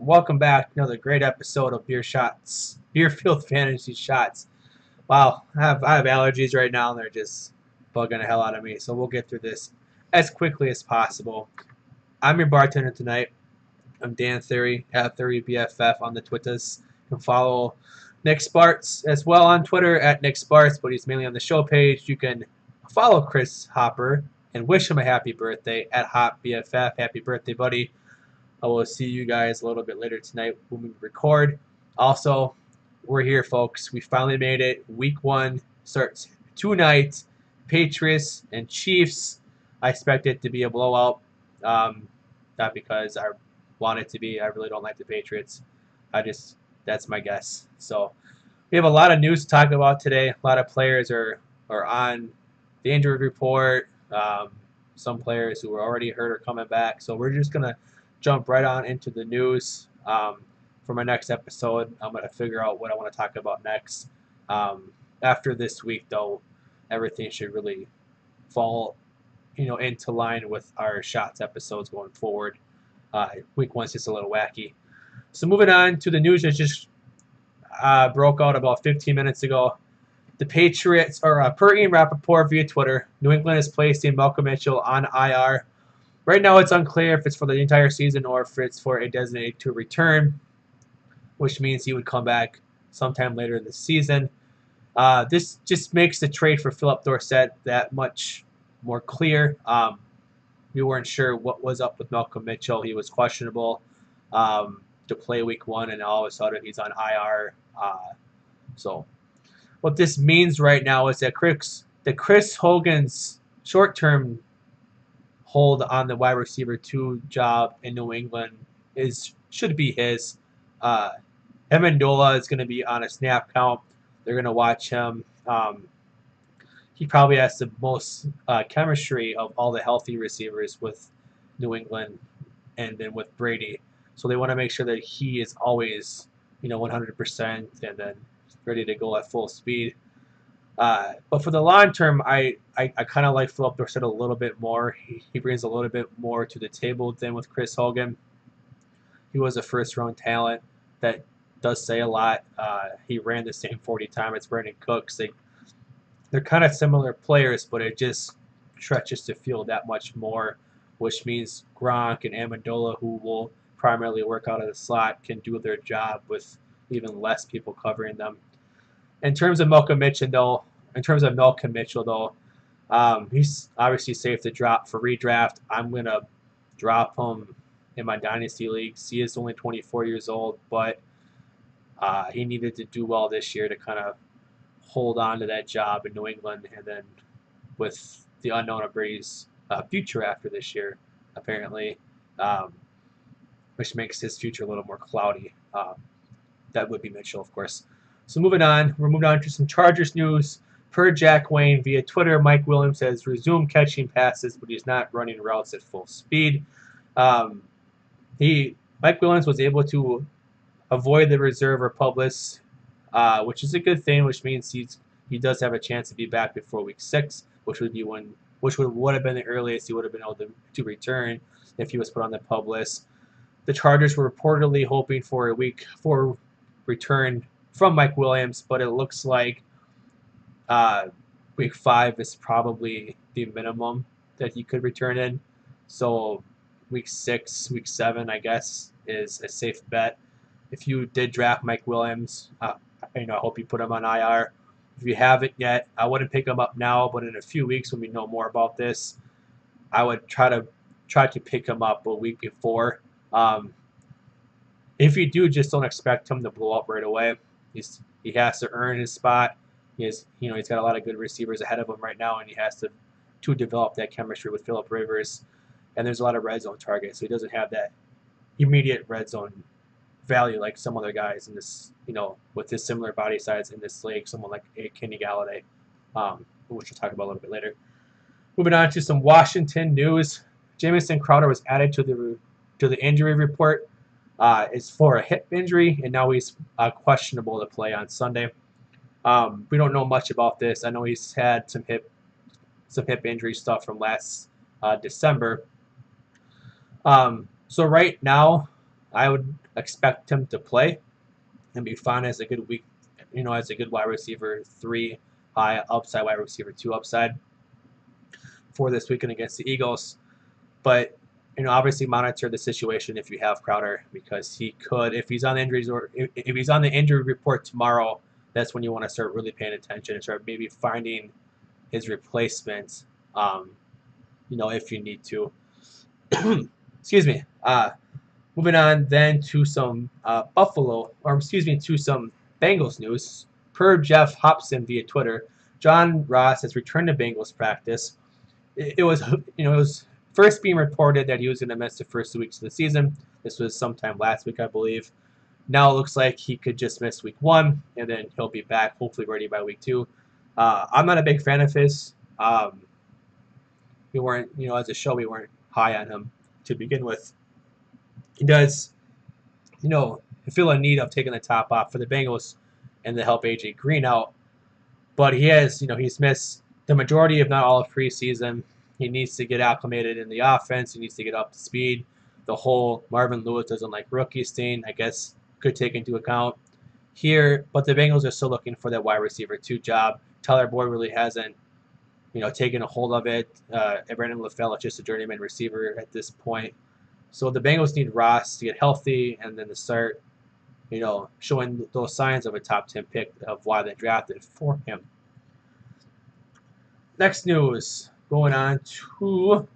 Welcome back. Another great episode of Beer Field Fantasy Shots. Wow, I have allergies right now, and they're just bugging the hell out of me. So we'll get through this as quickly as possible. I'm your bartender tonight. I'm Dan Theory at Theory BFF on the Twitters. You can follow Nick Sparts as well on Twitter at Nick Sparts, but he's mainly on the show page. You can follow Chris Hopper and wish him a happy birthday at Hop BFF. Happy birthday, buddy. I will see you guys a little bit later tonight when we record. Also, we're here, folks. We finally made it. Week 1 starts tonight. Patriots and Chiefs. I expect it to be a blowout. Not because I want it to be. I really don't like the Patriots. That's my guess. So we have a lot of news to talk about today. A lot of players are on the injury report. Some players who were already hurt are coming back. So we're just going to jump right on into the news. For my next episode, I'm going to figure out what I want to talk about next. After this week, though, everything should really fall, into line with our shots episodes going forward. Week 1's just a little wacky. So moving on to the news that just broke out about 15 minutes ago. The Patriots, or per Ian Rappaport via Twitter, New England is placing Malcolm Mitchell on IR. Right now, it's unclear if it's for the entire season or if it's for a designated to return, which means he would come back sometime later in the season. This just makes the trade for Philip Dorsett that much more clear. We weren't sure what was up with Malcolm Mitchell. He was questionable to play week 1, and all of a sudden he's on IR. So what this means right now is that Chris Hogan's short-term hold on the wide receiver 2 job in New England should be his. Amendola is going to be on a snap count. They're going to watch him. He probably has the most chemistry of all the healthy receivers with New England and then with Brady. So they want to make sure that he is always, 100% and then ready to go at full speed. But for the long term, I kind of like Philip Dorsett a little bit more. He brings a little bit more to the table than with Chris Hogan. He was a first-round talent that does say a lot. He ran the same 40 time as Brandon Cooks. They're kind of similar players, but it just stretches the field that much more, which means Gronk and Amendola, who will primarily work out of the slot, can do their job with even less people covering them. In terms of Malcolm Mitchell, though, he's obviously safe to drop for redraft. I'm going to drop him in my Dynasty leagues. He is only 24 years old, but he needed to do well this year to kind of hold on to that job in New England, and then with the unknown of Brady's future after this year, apparently, which makes his future a little more cloudy. That would be Mitchell, of course. So we're moving on to some Chargers news. Per Jack Wayne via Twitter, Mike Williams has resumed catching passes, but he's not running routes at full speed. Mike Williams was able to avoid the reserve or Publis, which is a good thing, which means he does have a chance to be back before week 6, which would have been the earliest he would have been able to return if he was put on the PUP list. The Chargers were reportedly hoping for a week 4 return from Mike Williams, but it looks like week 5 is probably the minimum that he could return in. So week 6, week 7, I guess, is a safe bet. If you did draft Mike Williams, I hope you put him on IR. If you haven't yet, I wouldn't pick him up now, but in a few weeks when we know more about this, I would try to pick him up a week before. If you do, just don't expect him to blow up right away. He has to earn his spot. He's got a lot of good receivers ahead of him right now, and he has to develop that chemistry with Philip Rivers. And there's a lot of red zone targets, so he doesn't have that immediate red zone value like some other guys in this, with his similar body size in this league, someone like Kenny Galladay, which we'll talk about a little bit later. Moving on to some Washington news. Jamison Crowder was added to the injury report. It's for a hip injury, and now he's questionable to play on Sunday. We don't know much about this. I know he's had some hip injury stuff from last December. So right now, I would expect him to play and be fine as a good week, as a good wide receiver 3 high upside, wide receiver 2 upside for this weekend against the Eagles. But obviously monitor the situation if you have Crowder, because he could, if he's on injuries or if he's on the injury report tomorrow, that's when you want to start really paying attention and start maybe finding his replacement. If you need to. Excuse me. Moving on then to some to some Bengals news. Per Jeff Hobson via Twitter, John Ross has returned to Bengals practice. It was first being reported that he was going to miss the first 2 weeks of the season. This was sometime last week, I believe. Now it looks like he could just miss week 1, and then he'll be back, hopefully ready by week 2. I'm not a big fan of his. We weren't, as a show, we weren't high on him to begin with. He does, feel a need of taking the top off for the Bengals and to help AJ Green out. But he's missed the majority, if not all, of preseason. He needs to get acclimated in the offense. He needs to get up to speed. The whole Marvin Lewis doesn't like rookies thing, I guess, could take into account here. But the Bengals are still looking for that wide receiver 2 job. Tyler Boyd really hasn't, taken a hold of it. Brandon LaFell is just a journeyman receiver at this point. So the Bengals need Ross to get healthy and then to start, showing those signs of a top 10 pick of why they drafted for him. Next news, going on to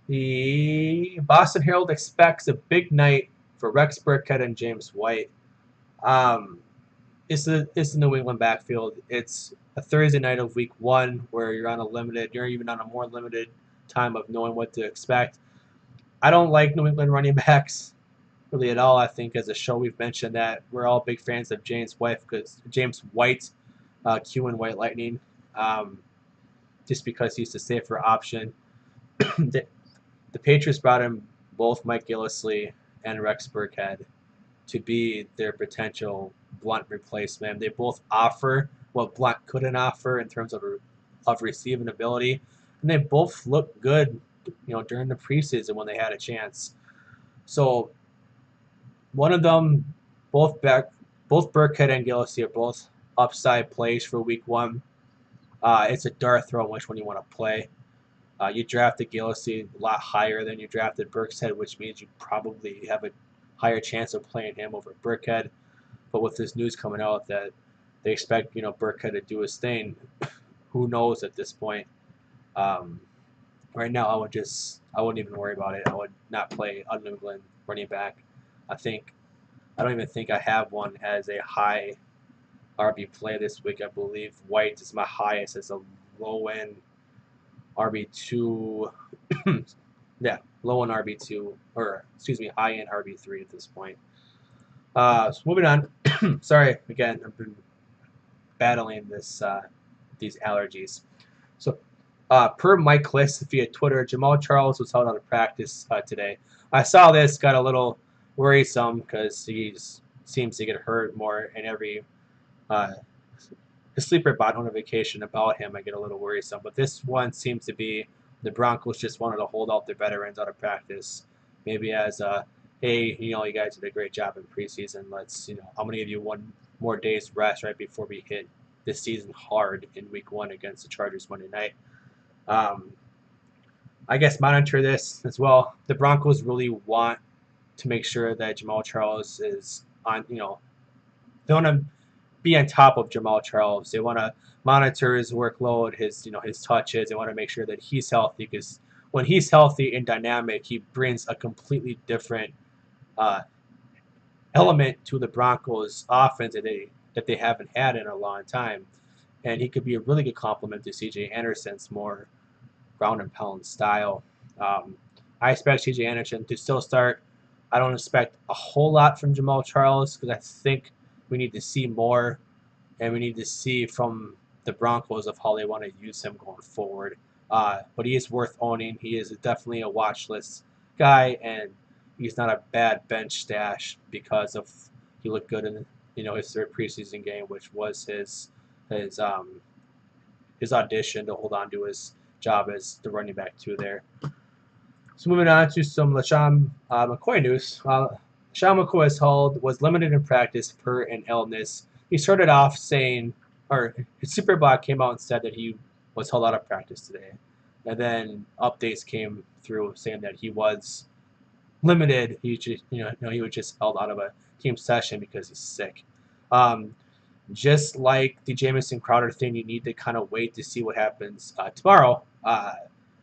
the Boston Herald expects a big night for Rex Burkhead and James White. It's the New England backfield. It's a Thursday night of week 1 where you're even on a more limited time of knowing what to expect. I don't like New England running backs really at all. I think as a show we've mentioned that we're all big fans of James White, Q and White Lightning, just because he's the safer option. the Patriots brought in both Mike Gillislee and Rex Burkhead to be their potential Blunt replacement. They both offer what Blunt couldn't offer in terms of receiving ability, and they both look good during the preseason when they had a chance. So one of them, both Burkhead and Gillislee are both upside plays for week 1. It's a dart throw which one you want to play. You drafted Gillislee a lot higher than you drafted Burkhead, which means you probably have a higher chance of playing him over Burkhead. But with this news coming out that they expect Burkhead to do his thing, who knows at this point? Right now, I wouldn't even worry about it. I would not play a New England running back. I don't even think I have one as a high RB play this week. I believe White is my highest as a low end RB2. Yeah, low end RB2, or excuse me, high end RB3 at this point. So moving on. Sorry again, I've been battling these allergies. So. Per Mike Kliss via Twitter, Jamaal Charles was held out of practice today. I saw this, got a little worrisome because he seems to get hurt more in every sleeper bot notification about him. I get a little worrisome, but this one seems to be the Broncos just wanted to hold out their veterans out of practice, maybe as hey, you guys did a great job in preseason. Let's, I'm gonna give you one more day's rest right before we hit this season hard in week 1 against the Chargers Monday night. I guess monitor this as well. The Broncos really want to make sure that Jamaal Charles is on, they want to be on top of Jamaal Charles. They want to monitor his workload, his touches. They want to make sure that he's healthy, because when he's healthy and dynamic, he brings a completely different element to the Broncos offense that they haven't had in a long time. And he could be a really good complement to C.J. Anderson's more ground and pound style. I expect C.J. Anderson to still start. I don't expect a whole lot from Jamaal Charles because I think we need to see more, and we need to see from the Broncos of how they want to use him going forward. But he is worth owning. He is definitely a watch list guy, and he's not a bad bench stash because of he looked good in his 3rd preseason game, which was his audition to hold on to his job as the running back 2 there. So moving on to some LeSean McCoy news. Sean McCoy was limited in practice per an illness. He started off saying, or his Superblock came out and said that he was held out of practice today. And then updates came through saying that he was limited. He just, he was just held out of a team session because he's sick. Um, just like the Jamison Crowder thing, you need to kind of wait to see what happens tomorrow,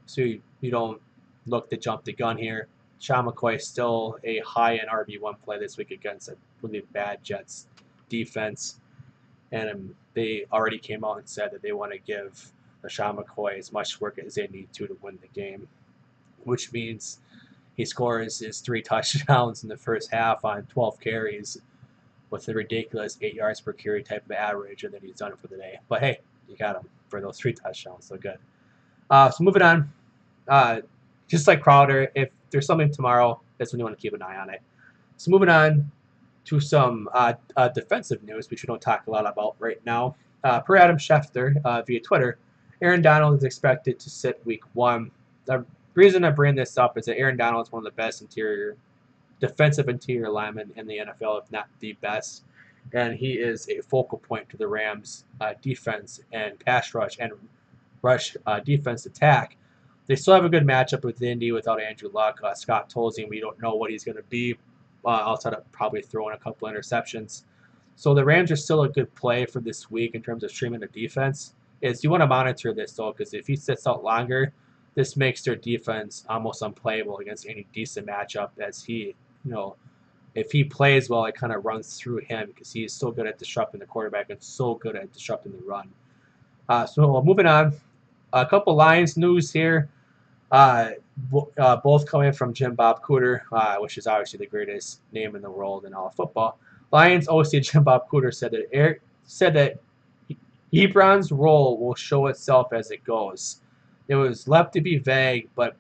so you don't look to jump the gun here. Sean McCoy is still a high-end RB1 play this week against a really bad Jets defense, and they already came out and said that they want to give Sean McCoy as much work as they need to win the game, which means he scores his 3 touchdowns in the first half on 12 carries with a ridiculous 8 yards per carry type of average, and then he's done it for the day. But hey, you got him for those 3 touchdowns, so good. So moving on, just like Crowder, if there's something tomorrow, that's when you want to keep an eye on it. So moving on to some defensive news, which we don't talk a lot about right now. Per Adam Schefter via Twitter, Aaron Donald is expected to sit week 1. The reason I bring this up is that Aaron Donald is one of the best defensive interior linemen in the NFL, if not the best. And he is a focal point to the Rams' defense and pass rush and rush defense attack. They still have a good matchup with Indy without Andrew Luck. Scott Tolzien, we don't know what he's going to be outside of probably throwing a couple interceptions. So the Rams are still a good play for this week in terms of streaming the defense. You want to monitor this, though, because if he sits out longer, this makes their defense almost unplayable against any decent matchup, as he, if he plays well, it kind of runs through him because he is so good at disrupting the quarterback and so good at disrupting the run. So moving on, a couple Lions news here. Both coming from Jim Bob Cooter, which is obviously the greatest name in the world in all of football. Lions OC Jim Bob Cooter said that Ebron's role will show itself as it goes. It was left to be vague, but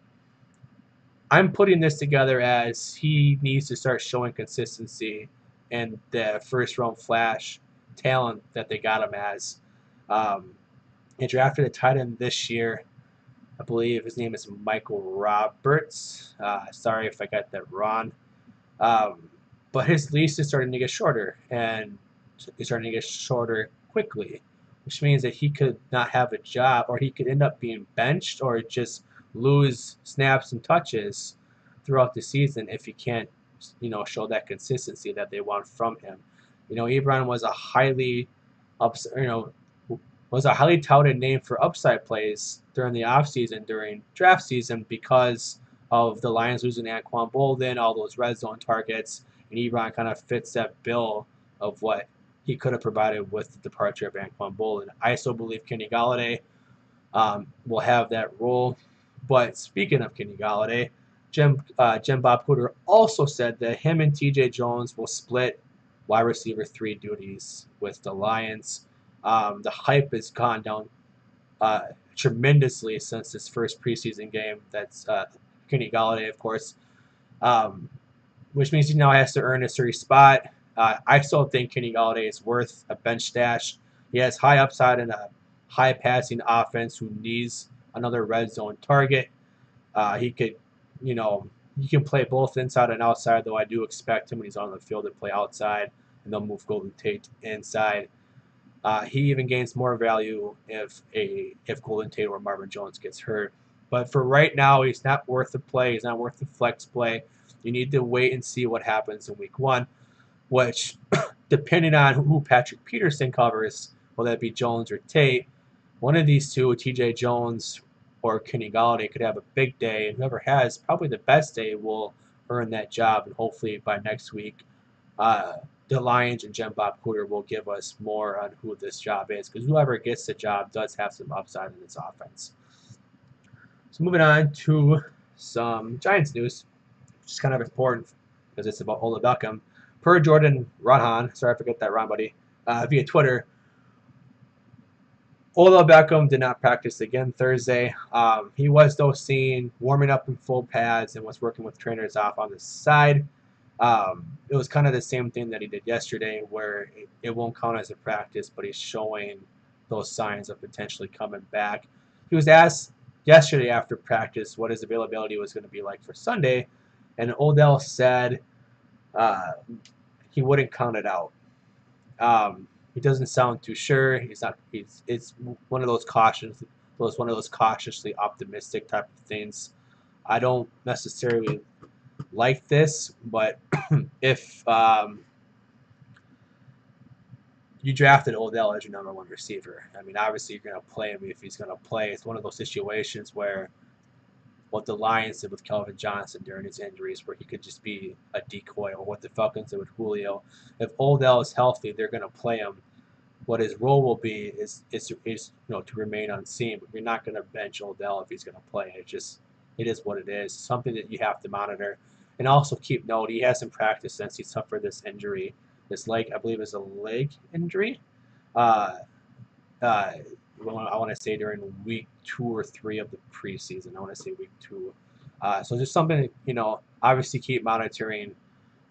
I'm putting this together as he needs to start showing consistency and the first-round flash talent that they got him as. He drafted a tight end this year. I believe his name is Michael Roberts. Sorry if I got that wrong. But his leash is starting to get shorter, and he's starting to get shorter quickly, which means that he could not have a job, or he could end up being benched, or just lose snaps and touches throughout the season if he can't, show that consistency that they want from him. Ebron was a highly touted name for upside plays during the offseason, during draft season, because of the Lions losing Anquan Boldin, all those red zone targets, and Ebron kind of fits that bill of what he could have provided with the departure of Anquan Boldin. I still believe Kenny Golladay will have that role. But speaking of Kenny Golladay, Jim Bob Cooter also said that him and TJ Jones will split wide receiver 3 duties with the Lions. The hype has gone down tremendously since this first preseason game. That's Kenny Golladay, of course, which means he now has to earn a series spot. I still think Kenny Golladay is worth a bench stash. He has high upside in a high passing offense who needs another red zone target. He could, he can play both inside and outside, though I do expect him when he's on the field to play outside, and they'll move Golden Tate inside. He even gains more value if Golden Tate or Marvin Jones gets hurt. But for right now, he's not worth the play. He's not worth the flex play. You need to wait and see what happens in week 1, which, depending on who Patrick Peterson covers, whether that be Jones or Tate, one of these two, TJ Jones or Kenny Golladay, could have a big day, and whoever has probably the best day will earn that job, and hopefully by next week, the Lions and Jim Bob Cooter will give us more on who this job is, because whoever gets the job does have some upside in this offense. So moving on to some Giants news, which is kind of important because it's about Odell Beckham. Per Jordan Rodhan, sorry I forget that wrong, buddy, via Twitter, Odell Beckham did not practice again Thursday. He was, though, seen warming up in full pads and was working with trainers off on the side. It was kind of the same thing that he did yesterday, where it won't count as a practice, but he's showing those signs of potentially coming back. He was asked yesterday after practice what his availability was going to be like for Sunday, and Odell said uh, he wouldn't count it out. He doesn't sound too sure. He's not. It's one of those cautions. One of those cautiously optimistic type of things. I don't necessarily like this, but if you drafted Odell as your number one receiver, I mean, obviously you're going to play him if he's going to play. It's one of those situations where what the Lions did with Kelvin Johnson during his injuries, where he could just be a decoy, or what the Falcons did with Julio. If Odell is healthy, they're going to play him. What his role will be is to remain unseen. But you're not going to bench Odell if he's going to play. It is what it is. Something that you have to monitor, and also keep note. He hasn't practiced since he suffered this injury. This leg, I believe, is a leg injury. Uh, uh, I want to say during week 2 or 3 of the preseason. I want to say week 2. So just something obviously keep monitoring,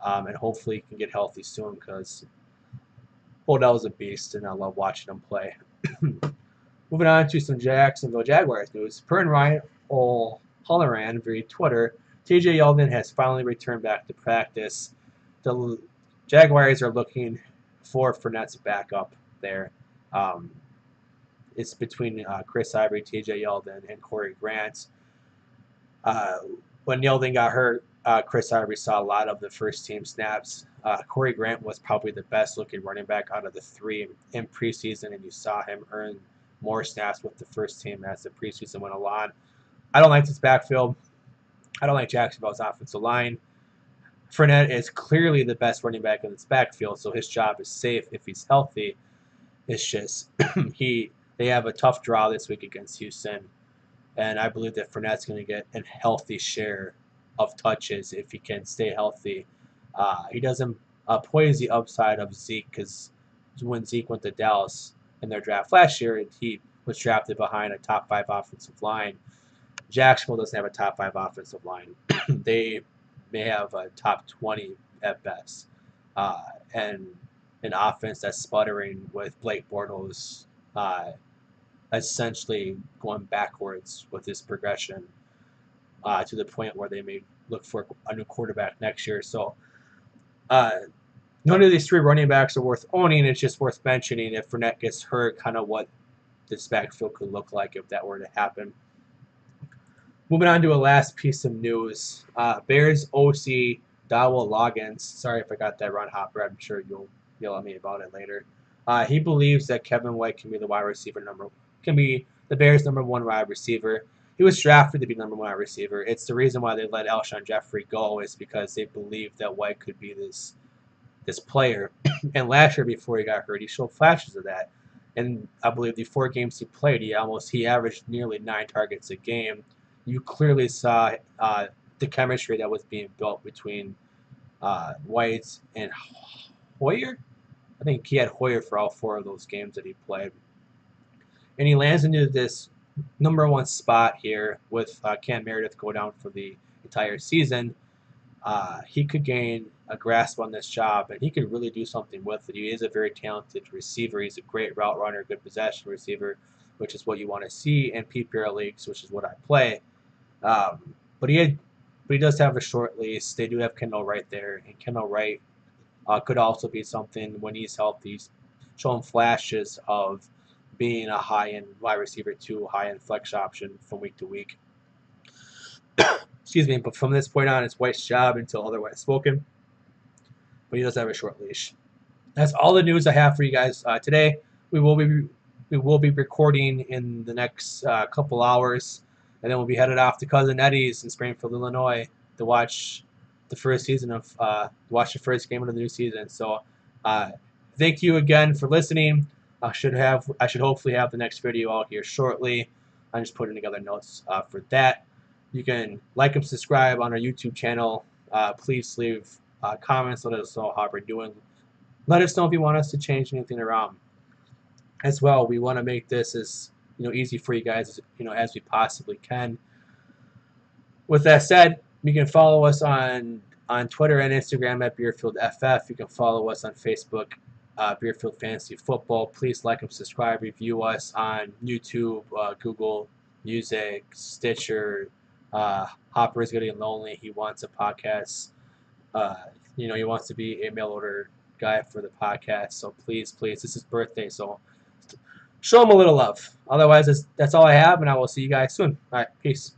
and hopefully he can get healthy soon because Odell's a beast, and I love watching him play. Moving on to some Jacksonville Jaguars news. Per and Ryan O'Halloran via Twitter, TJ Yeldon has finally returned back to practice. The Jaguars are looking for Fournette's backup there. It's between Chris Ivory, TJ Yeldon, and Corey Grant. When Yeldon got hurt, Chris Ivory saw a lot of the first team snaps. Corey Grant was probably the best looking running back out of the 3 in preseason, and you saw him earn more snaps with the first team as the preseason went along. I don't like this backfield. I don't like Jacksonville's offensive line. Fournette is clearly the best running back in this backfield, so his job is safe if he's healthy. It's just they have a tough draw this week against Houston, and I believe that Fournette's going to get a healthy share of touches if he can stay healthy. He doesn't poise the upside of Zeke, because when Zeke went to Dallas in their draft last year, he was drafted behind a top 5 offensive line. Jacksonville doesn't have a top 5 offensive line. They may have a top 20 at best, and an offense that's sputtering with Blake Bortles essentially going backwards with his progression to the point where they may look for a new quarterback next year. So none of these 3 running backs are worth owning. It's just worth mentioning if Fournette gets hurt, kind of what this backfield could look like if that were to happen. Moving on to a last piece of news. Bears OC Dowell Loggins. Sorry if I got that wrong, Hopper. I'm sure you'll yell at me about it later. He believes that Kevin White can be the the Bears' number 1 wide receiver. He was drafted to be number 1 wide receiver. It's the reason why they let Alshon Jeffrey go, is because they believe that White could be this player. And last year, before he got hurt, he showed flashes of that. And I believe the 4 games he played, he averaged nearly 9 targets a game. You clearly saw the chemistry that was being built between White and Hoyer. I think he had Hoyer for all 4 of those games that he played. And he lands into this number 1 spot here with Cam Meredith go down for the entire season. He could gain a grasp on this job, and he could really do something with it. He is a very talented receiver. He's a great route runner, good possession receiver, which is what you want to see in PPR leagues, which is what I play. But he does have a short lease. They do have Kendall Wright there, and Kendall Wright could also be something when he's healthy. He's showing flashes of being a high-end wide receiver 2, high-end flex option from week to week. Excuse me, but from this point on, it's White's job until otherwise spoken. But he does have a short leash. That's all the news I have for you guys today. We will be recording in the next couple hours, and then we'll be headed off to Cousin Eddie's in Springfield, Illinois, to watch the first game of the new season. So, thank you again for listening. I should hopefully have the next video out here shortly. I'm just putting together notes for that. You can like and subscribe on our YouTube channel. Please leave comments. Let us know how we're doing. Let us know if you want us to change anything around. As well, we want to make this as easy for you guys as we possibly can. With that said, you can follow us on Twitter and Instagram at BeerfieldFF. You can follow us on Facebook, Beerfield Fantasy Football. Please like and subscribe. Review us on YouTube, Google Music, Stitcher. Hopper is getting lonely. He wants a podcast. You know, he wants to be a mail order guy for the podcast. So please, please, this is his birthday, so show him a little love. Otherwise, that's all I have, and I will see you guys soon. All right, peace.